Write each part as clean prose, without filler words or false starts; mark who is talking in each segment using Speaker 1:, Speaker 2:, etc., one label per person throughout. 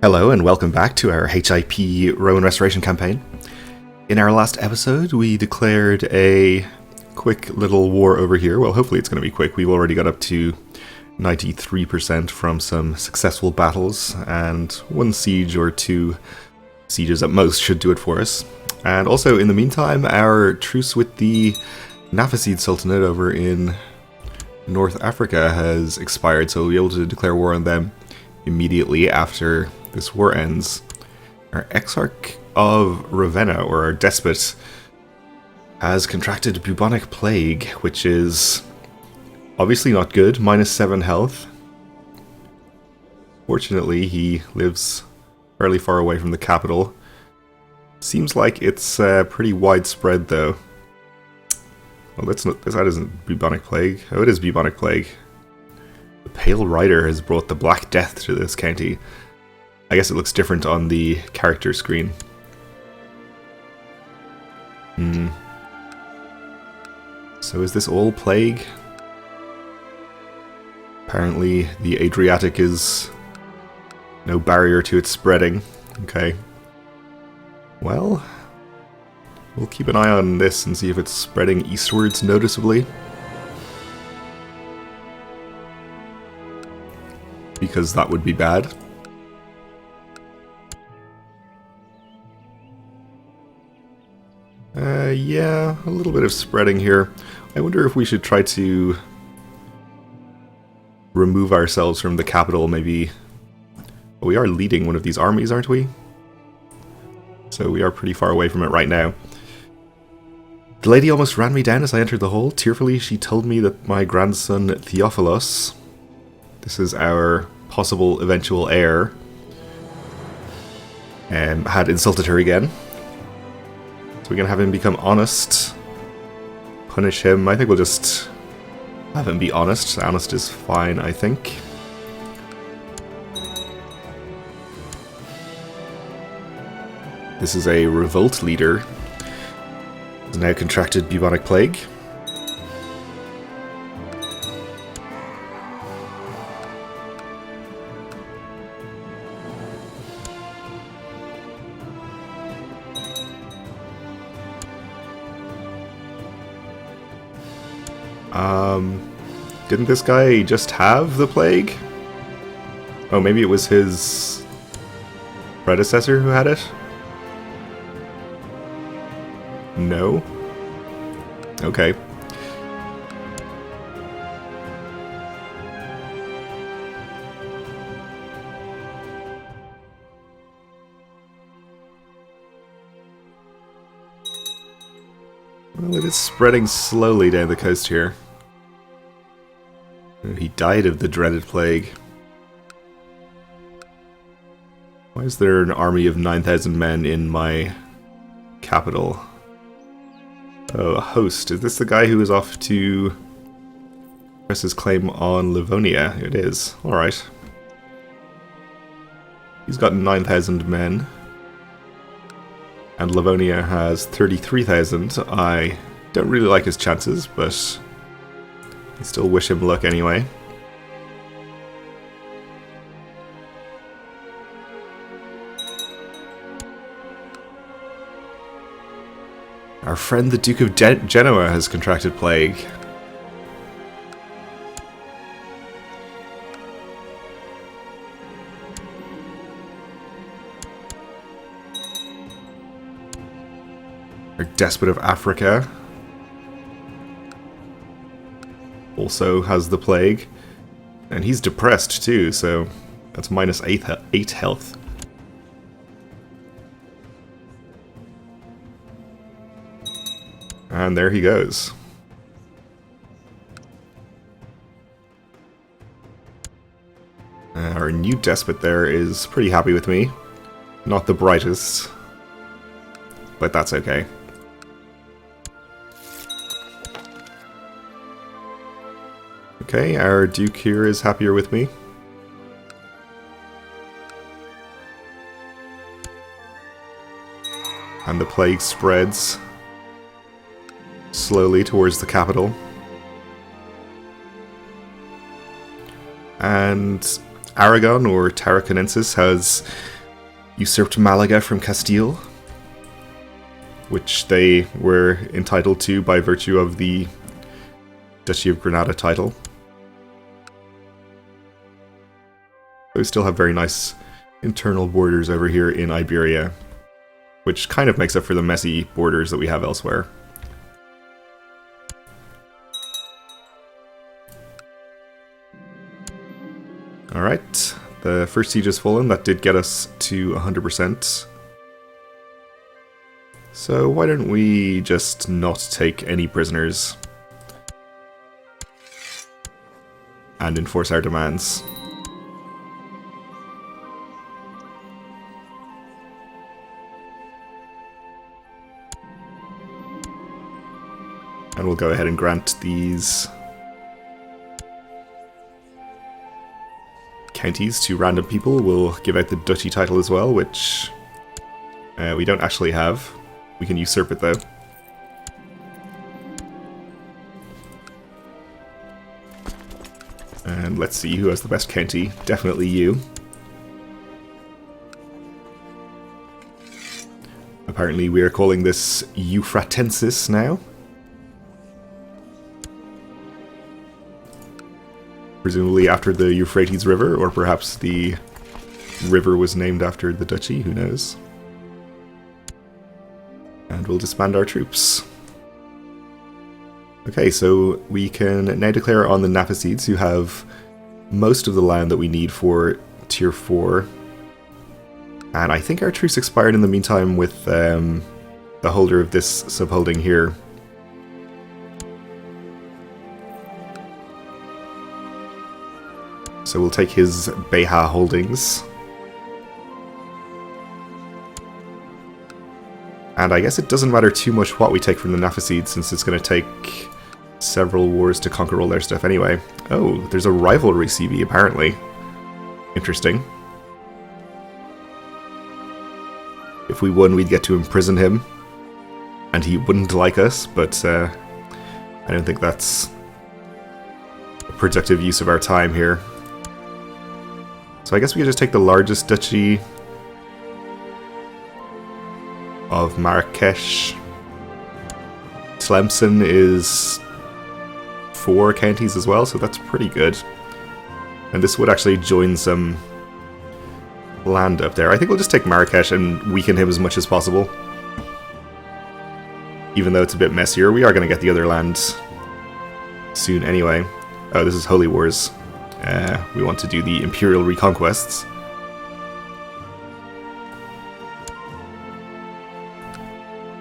Speaker 1: Hello and welcome back to our HIP Roman Restoration campaign. In our last episode, we declared a quick little war over here. Well, hopefully it's going to be quick. We've already got up to 93% from some successful battles, and one siege or two sieges at most should do it for us. And also, in the meantime, our truce with the Alexiad Sultanate over in North Africa has expired, so we'll be able to declare war on them immediately after this war ends. Our Exarch of Ravenna, or our despot, has contracted bubonic plague, which is obviously not good, -7 health. Fortunately, he lives fairly far away from the capital. Seems like it's pretty widespread, though. Well, that isn't bubonic plague. Oh, it is bubonic plague. The Pale Rider has brought the Black Death to this county. I guess it looks different on the character screen. So is this all plague? Apparently the Adriatic is no barrier to its spreading. Okay. Well, we'll keep an eye on this and see if it's spreading eastwards noticeably. Because that would be bad. Yeah, a little bit of spreading here. I wonder if we should try to remove ourselves from the capital, maybe. We are leading one of these armies, aren't we? So we are pretty far away from it right now. The lady almost ran me down as I entered the hall. Tearfully, she told me that my grandson Theophilos, this is our possible eventual heir, had insulted her again. So we're going to have him become honest. Punish him. I think we'll just have him be honest. Honest is fine, I think. This is a revolt leader. He's now contracted bubonic plague. Didn't this guy just have the plague? Oh, maybe it was his predecessor who had it? No? Okay. Well, it is spreading slowly down the coast here. He died of the dreaded plague. Why is there an army of 9,000 men in my capital? Oh, a host. Is this the guy who is off to press his claim on Livonia? It is. Alright. He's got 9,000 men. And Livonia has 33,000. I don't really like his chances, but I still wish him luck anyway. Our friend the Duke of Genoa has contracted plague. Our Despot of Africa also has the plague. And he's depressed too, so that's -8 health. And there he goes. Our new despot there is pretty happy with me. Not the brightest, but that's okay. Okay, our duke here is happier with me. And the plague spreads slowly towards the capital. And Aragon, or Tarraconensis, has usurped Malaga from Castile, which they were entitled to by virtue of the Duchy of Granada title. We still have very nice internal borders over here in Iberia, which kind of makes up for the messy borders that we have elsewhere. Alright, the first siege has fallen. That did get us to 100%. So why don't we just not take any prisoners and enforce our demands? And we'll go ahead and grant these counties to random people. We'll give out the duchy title as well, which we don't actually have. We can usurp it though. And let's see who has the best county. Definitely you. Apparently we are calling this Euphratensis now. Presumably after the Euphrates River, or perhaps the river was named after the duchy, who knows. And we'll disband our troops. Okay, so we can now declare on the Naphicides, who have most of the land that we need for Tier 4. And I think our truce expired in the meantime with the holder of this subholding here. So we'll take his Beja holdings. And I guess it doesn't matter too much what we take from the Naphicides, since it's going to take several wars to conquer all their stuff anyway. Oh, there's a rivalry CB apparently. Interesting. If we won, we'd get to imprison him. And he wouldn't like us, but I don't think that's a productive use of our time here. So I guess we could just take the largest duchy of Marrakesh. Tlemcen is 4 counties as well, so that's pretty good. And this would actually join some land up there. I think we'll just take Marrakesh and weaken him as much as possible. Even though it's a bit messier, we are going to get the other land soon anyway. Oh, this is Holy Wars. We want to do the Imperial Reconquests.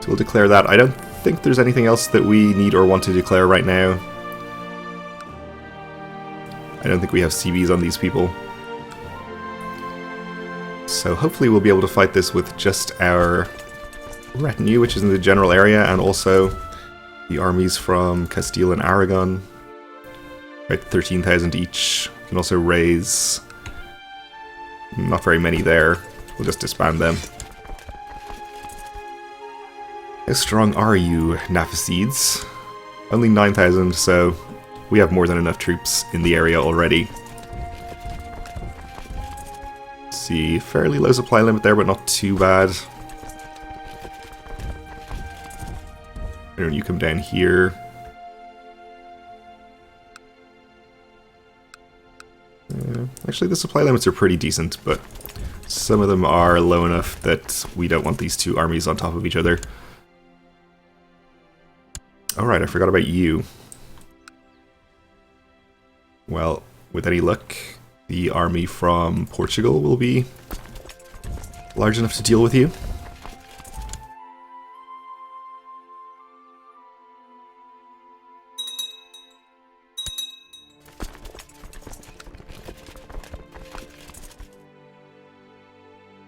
Speaker 1: So we'll declare that. I don't think there's anything else that we need or want to declare right now. I don't think we have CBs on these people. So hopefully we'll be able to fight this with just our retinue, which is in the general area, and also the armies from Castile and Aragon. Right, 13,000 each. We can also raise not very many there. We'll just disband them. How strong are you, Naphicides? Only 9,000, so we have more than enough troops in the area already. Let's see, fairly low supply limit there, but not too bad. And you come down here. Actually, the supply limits are pretty decent, but some of them are low enough that we don't want these two armies on top of each other. Alright, I forgot about you. Well, with any luck, the army from Portugal will be large enough to deal with you.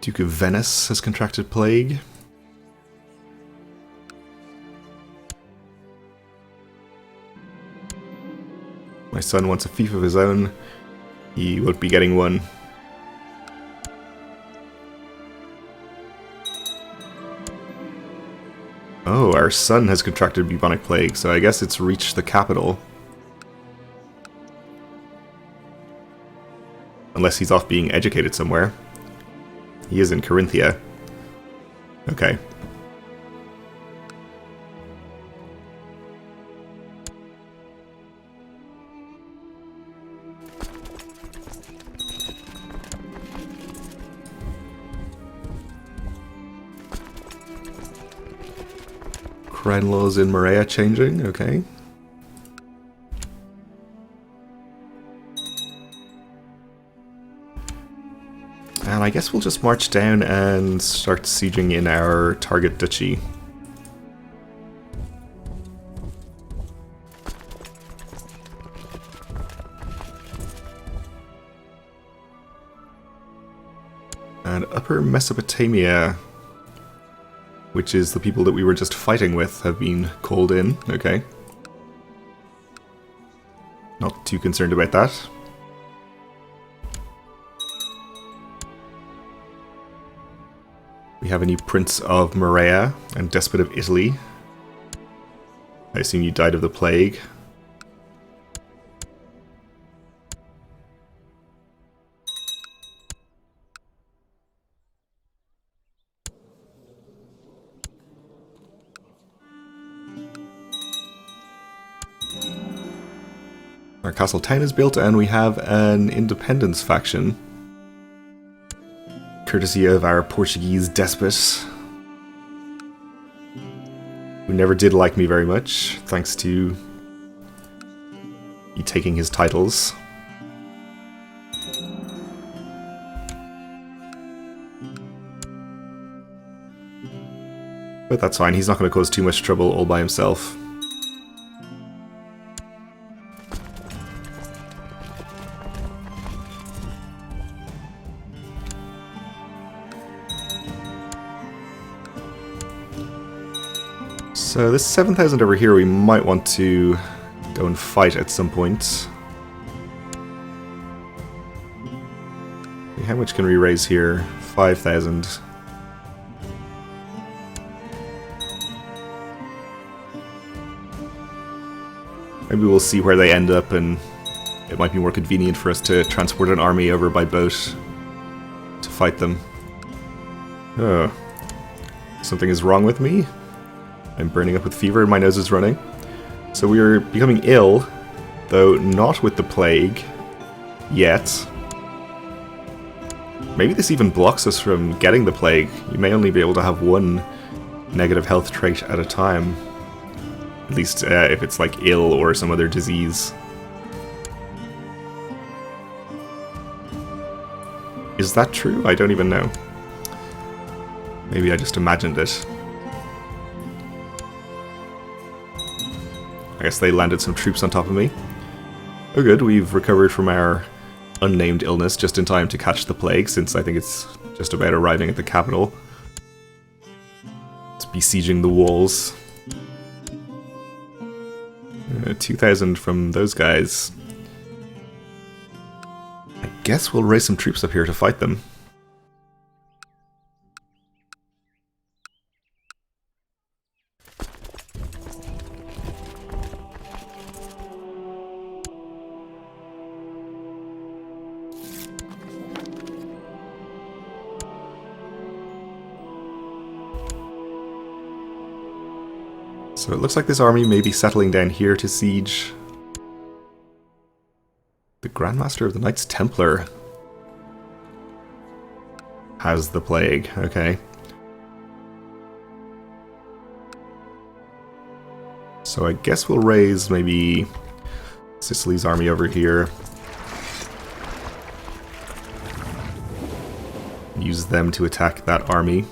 Speaker 1: Duke of Venice has contracted plague. My son wants a fief of his own. He won't be getting one. Oh, our son has contracted bubonic plague, so I guess it's reached the capital. Unless he's off being educated somewhere. He is in Carinthia. Okay. Crime laws in Morea changing, okay. And I guess we'll just march down and start sieging in our target duchy. And Upper Mesopotamia, which is the people that we were just fighting with, have been called in. Okay. Not too concerned about that. We have a new Prince of Morea and Despot of Italy. I assume you died of the plague. Our castle town is built and we have an independence faction. Courtesy of our Portuguese despot, who never did like me very much, thanks to me taking his titles. But that's fine, he's not going to cause too much trouble all by himself. So this 7,000 over here we might want to go and fight at some point. How much can we raise here? 5,000. Maybe we'll see where they end up, and it might be more convenient for us to transport an army over by boat to fight them. Oh. Something is wrong with me? I'm burning up with fever and my nose is running. So we are becoming ill, though not with the plague yet. Maybe this even blocks us from getting the plague. You may only be able to have one negative health trait at a time. At least if it's like ill or some other disease. Is that true? I don't even know. Maybe I just imagined it. I guess they landed some troops on top of me. Oh good, we've recovered from our unnamed illness just in time to catch the plague, since I think it's just about arriving at the capital. It's besieging the walls. 2,000 from those guys. I guess we'll raise some troops up here to fight them. So it looks like this army may be settling down here to siege. The Grandmaster of the Knights Templar has the plague, okay. So I guess we'll raise maybe Sicily's army over here. Use them to attack that army.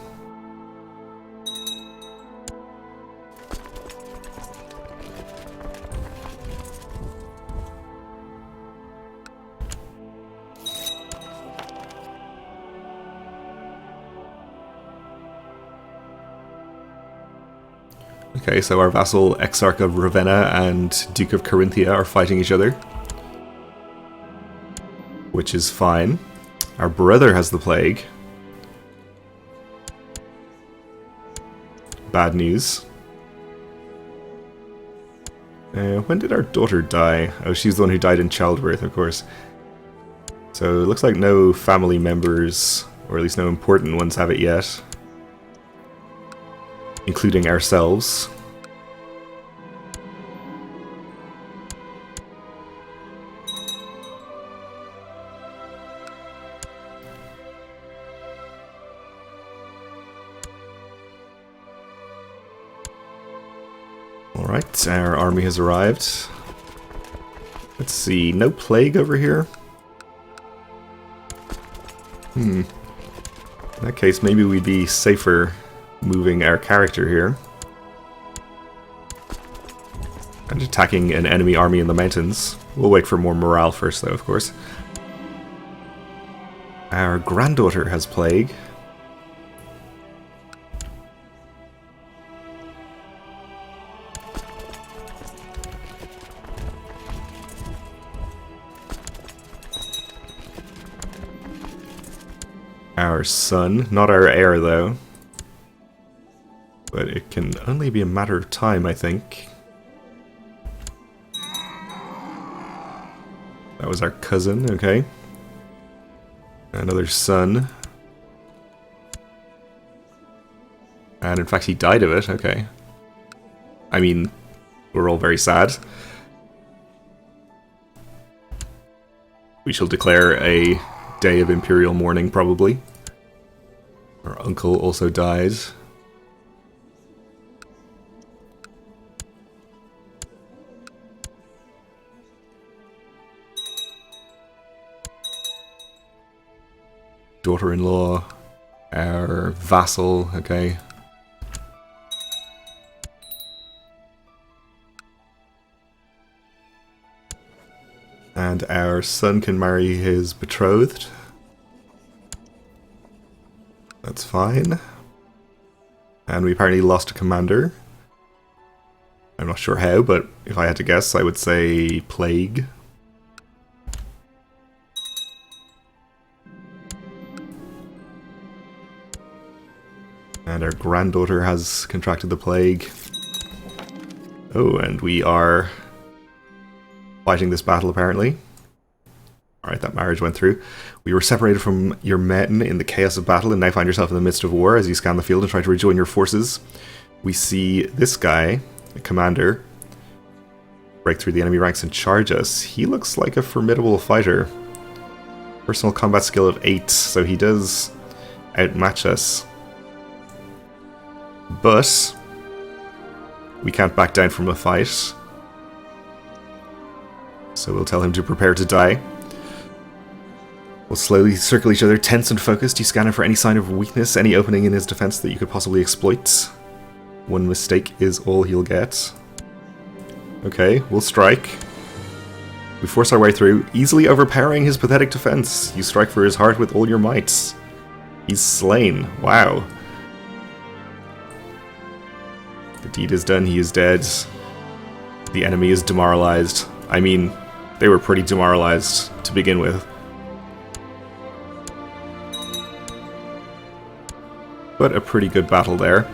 Speaker 1: Okay, so our vassal Exarch of Ravenna and Duke of Carinthia are fighting each other. Which is fine. Our brother has the plague. Bad news. When did our daughter die? Oh, she's the one who died in childbirth, of course. So it looks like no family members, or at least no important ones, have it yet. Including ourselves. Alright, our army has arrived. Let's see, no plague over here? In that case, maybe we'd be safer moving our character here. And attacking an enemy army in the mountains. We'll wait for more morale first, though, of course. Our granddaughter has plague. Our son, not our heir though. But it can only be a matter of time, I think. That was our cousin, okay. Another son. And in fact he died of it, okay. I mean, we're all very sad. We shall declare a day of imperial mourning, probably. Our uncle also died. Daughter-in-law. Our vassal, okay. And our son can marry his betrothed. That's fine. And we apparently lost a commander. I'm not sure how, but if I had to guess, I would say plague. And our granddaughter has contracted the plague. Oh, and we are fighting this battle, apparently. Alright, that marriage went through. We were separated from your men in the chaos of battle and now find yourself in the midst of war. As you scan the field and try to rejoin your forces, we see this guy, a commander, break through the enemy ranks and charge us. He looks like a formidable fighter. Personal combat skill of 8, so he does outmatch us. But we can't back down from a fight. So we'll tell him to prepare to die. We'll slowly circle each other, tense and focused. You scan him for any sign of weakness, any opening in his defense that you could possibly exploit. One mistake is all he'll get. Okay, we'll strike. We force our way through, easily overpowering his pathetic defense. You strike for his heart with all your might. He's slain. Wow. The deed is done, he is dead. The enemy is demoralized. I mean, they were pretty demoralized to begin with. But a pretty good battle there.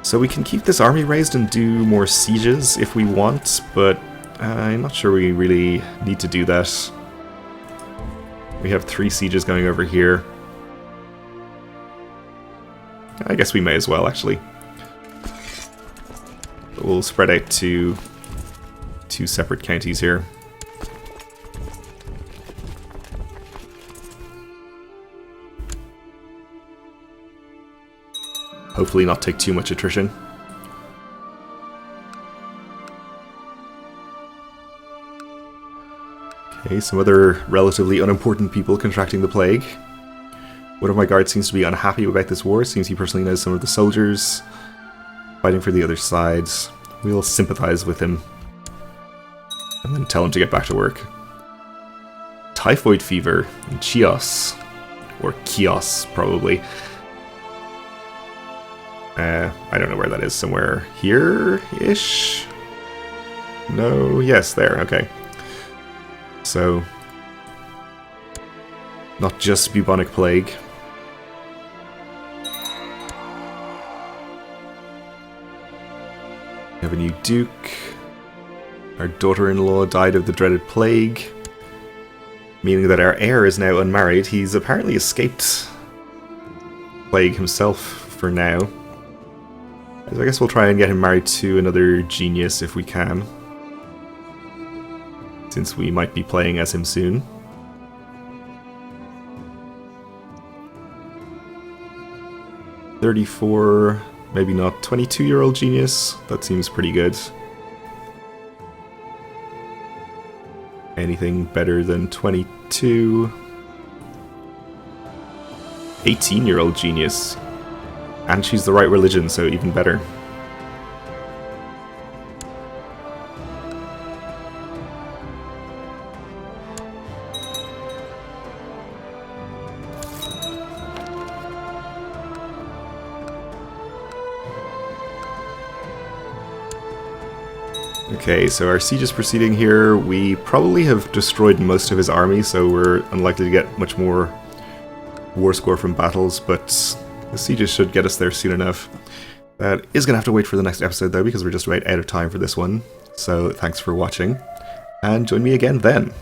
Speaker 1: So we can keep this army raised and do more sieges if we want, but I'm not sure we really need to do that. We have 3 sieges going over here. I guess we may as well, actually. But we'll spread out to 2 separate counties here. Hopefully not take too much attrition. Okay, some other relatively unimportant people contracting the plague. One of my guards seems to be unhappy about this war. Seems he personally knows some of the soldiers fighting for the other side. We'll sympathize with him and then tell him to get back to work. Typhoid fever in Chios, or Chios probably. I don't know where that is, somewhere here-ish? No, yes, there, okay. So, not just bubonic plague. We have a new duke. Our daughter-in-law died of the dreaded plague. meaning that our heir is now unmarried. He's apparently escaped plague himself for now. So I guess we'll try and get him married to another genius if we can, since we might be playing as him soon. "34, maybe not, 22-year-old genius. That seems pretty good. Anything better than 22? 18-year-old genius. And she's the right religion, so even better. Okay, so our siege is proceeding here. We probably have destroyed most of his army, so we're unlikely to get much more war score from battles, but the sieges should get us there soon enough. That is going to have to wait for the next episode, though, because we're just about out of time for this one. So thanks for watching, and join me again then.